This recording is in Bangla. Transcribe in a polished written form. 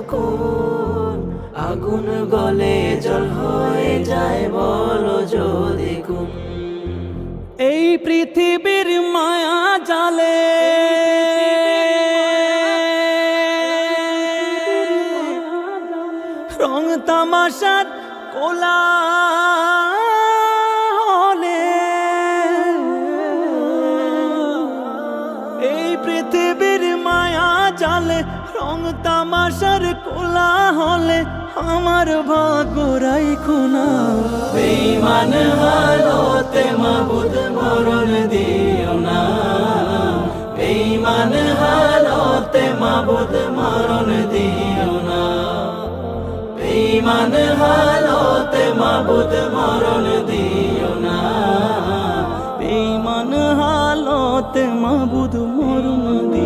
যখন আগুন গলে জল হয়ে যায় বলো যদি কোন। এই পৃথিবীর মায়া জালে রং তামাশার কোলাহলে, এই পৃথিবীর মায়া জালে রং তামাশার কোলাহলে আমার ভাগ্য রাইখো না। বেঈমান হালতে মাবুদ মরণ দিও না, বেঈমান হালতে মাবুদ মরণ দিও না, বেঈমান হালতে মাবুদ মরণ দিও না, বেঈমান হালতে মাবুদ মরণ